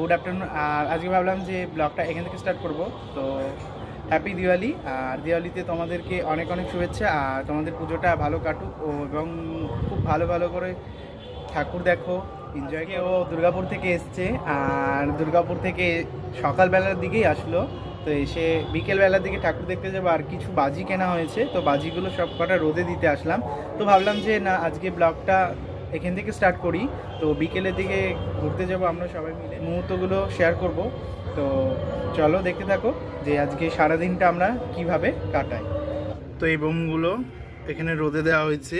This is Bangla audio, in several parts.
Good afternoon. আর আজকে ভাবলাম যে ব্লগটা এখান থেকে স্টার্ট করব। তো হ্যাপি দিওয়ালি। আর দিওয়ালিতে তোমাদেরকে অনেক অনেক শুভেচ্ছা। আর তোমাদের পুজোটা ভালো কাটুক এবং খুব ভালো ভালো করে ঠাকুর দেখো, এনজয়। ও দুর্গাপুর থেকে এসছে, আর দুর্গাপুর থেকে সকালবেলার দিকেই আসলো। তো এসে বিকেলবেলার দিকে ঠাকুর দেখতে যাবো। আর কিছু বাজি কেনা হয়েছে, তো বাজিগুলো সব কটা রোদে দিতে আসলাম। তো ভাবলাম যে না, আজকে ব্লগটা এখান থেকে স্টার্ট করি। তো বিকেলের দিকে ঘুরতে যাব আমরা সবাই মিলে, মুহূর্তগুলো শেয়ার করব। তো চলো দেখতে থাকো যে আজকে সারাদিনটা আমরা কিভাবে কাটাই। তো এই বোমগুলো এখানে রোদে দেওয়া হয়েছে।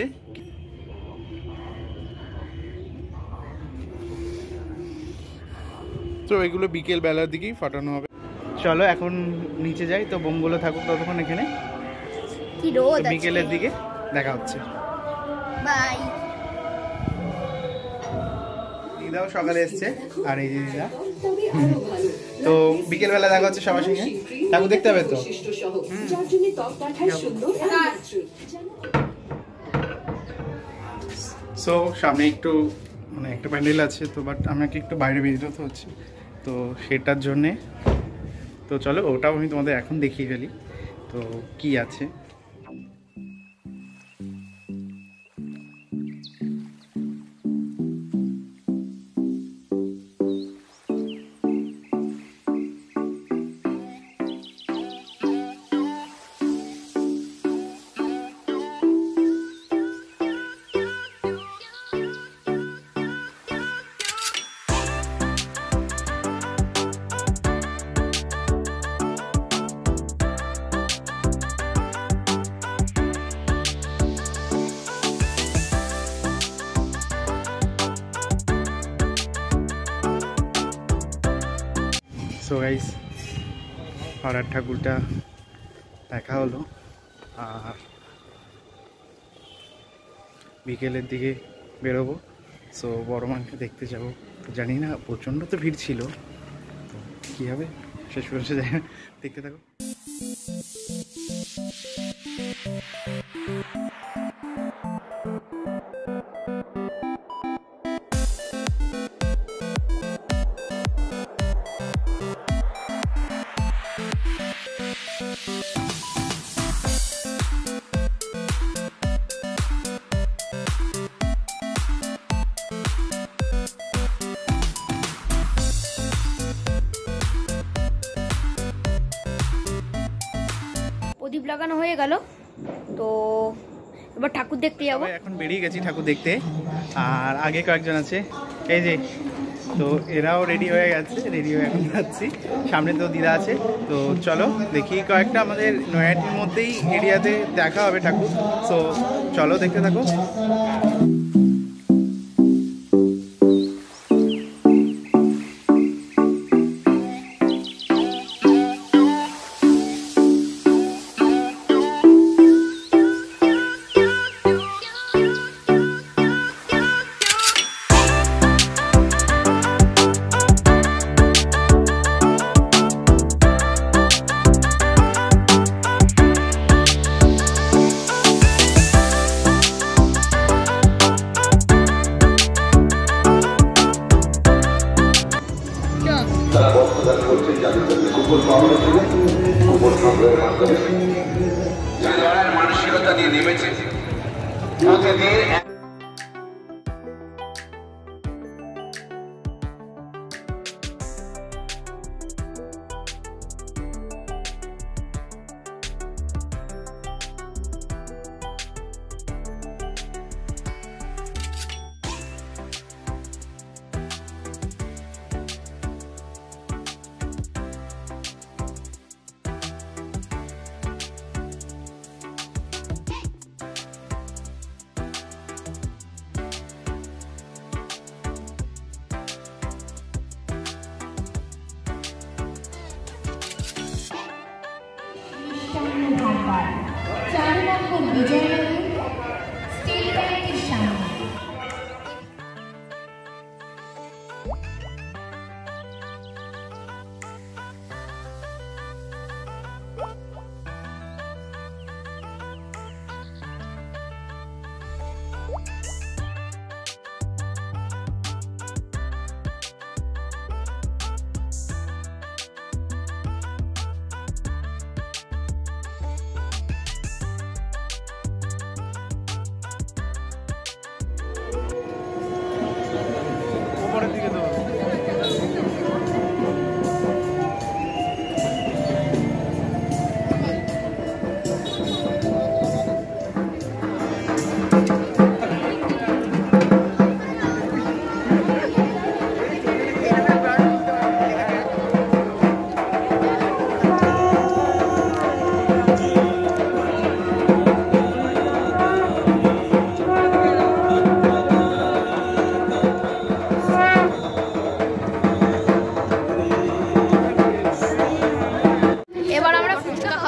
তো এগুলো বিকেল বেলার দিকেই ফাটানো হবে। চলো এখন নিচে যাই। তো বোমগুলো থাকুক ততক্ষণ এখানে, বিকেলের দিকে দেখা হচ্ছে। বাই। দিদাও সকালে এসছে, আর এই দিদা। তো বিকেল বেলা দেখা হচ্ছে সবার সঙ্গে। ঠাকুর দেখতে হবে তো। সো সামনে একটু মানে একটা প্যান্ডেল আছে, তো বাট আমাকে একটু বাইরে বেরিয়ে যেতে হচ্ছে, তো সেটার জন্যে। তো চলো ওটাও আমি তোমাদের এখন দেখিয়ে ফেলি তো কি আছে। সো গাইস, পাড়ার ঠাকুরটা দেখা হলো। আর বিকেলের দিকে বেরোবো। সো বড় মাকে দেখতে যাব। জানি না, প্রচণ্ড তো ভিড় ছিল, তো কী হবে শেষ পর্যন্ত যায়, দেখতে থাকো। প্রদীপ লাগানো হয়ে গেল, তো এবার ঠাকুর দেখতে যাবো। এখন বেরিয়ে গেছি ঠাকুর দেখতে। আর আগে কয়েকজন আছে, এই যে, তো এরাও রেডি হয়ে গেছে, রেডি হয়ে এখন যাচ্ছি। সামনে তো দিদা আছে। তো চলো দেখি, কয়েকটা আমাদের নয়াটির মধ্যেই এরিয়াতে দেখা হবে ঠাকুর। সো চলো দেখতে থাকো। মানসিকতা নিয়ে নেমেছে।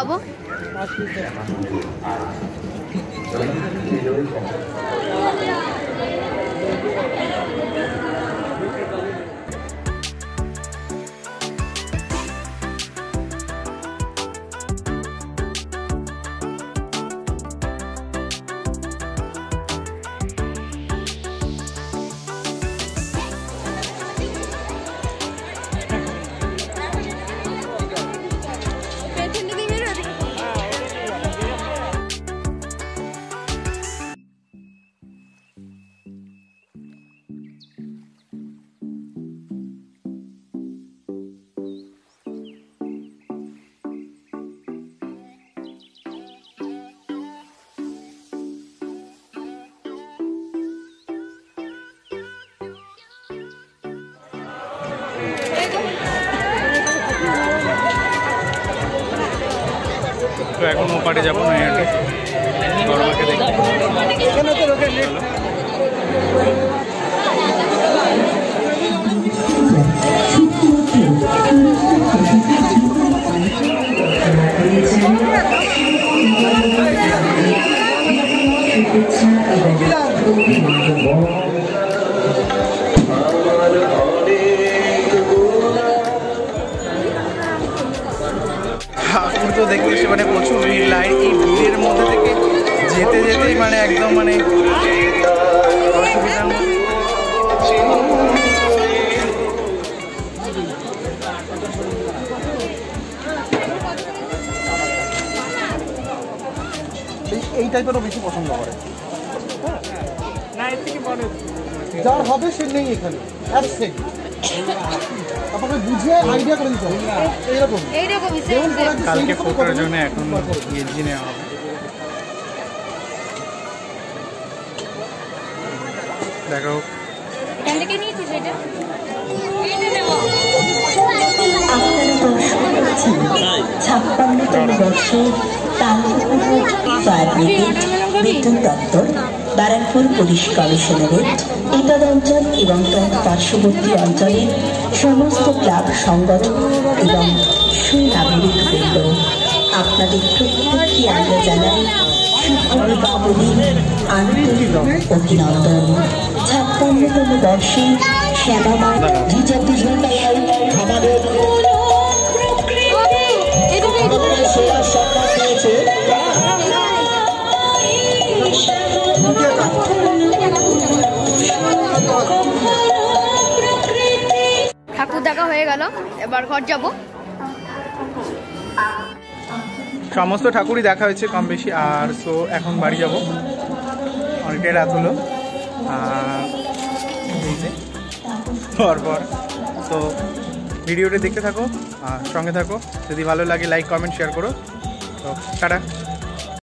খাবো। তো এখন ওপারে যাবো নৈহাটি গরমাকে দেখতে। ঠাকুর তো দেখতে মানে প্রচুর ভিড়, লাইন এই ভিড়ের মধ্যে থেকে যেতে যেতেই মানে একদম মানে অসুবিধার মধ্যে। এই টাইপেরও বেশি পছন্দ করে, না এর থেকে বড় যার হবে সে নেই এখানে আপনাকে বুঝে আইডিয়া করে দিতে হবে এইরকম। কালকে ফটোর জন্য এখন ইয়েজি নেওয়া হবে। দেখো বিদ্যুৎ দপ্তর, ব্যারাকপুর পুলিশ কমিশনারেট, ইতর অঞ্চল এবং পার্শ্ববর্তী অঞ্চলের সমস্ত ক্লাব সংগঠন এবং সুনাগরিকবৃন্দ, আপনাদের প্রত্যেকটি আমরা জানাই শুভ দীপাবলির আন্তরিক অভিনন্দন। 56তম বর্ষে শ্যামামা দ্বিজাতি আমাদের সেরা সম্মান পেয়েছে। ঠাকুর দেখা হয়ে গেল, এবার ঘর যাব। সমস্ত ঠাকুরই দেখা হয়েছে কম বেশি, আর সো এখন বাড়ি যাব, অনেকটাই রাত হলো। পরপর তো ভিডিওটা দেখতে থাকো আর সঙ্গে থাকো, যদি ভালো লাগে লাইক কমেন্ট শেয়ার করো। তো টাটা।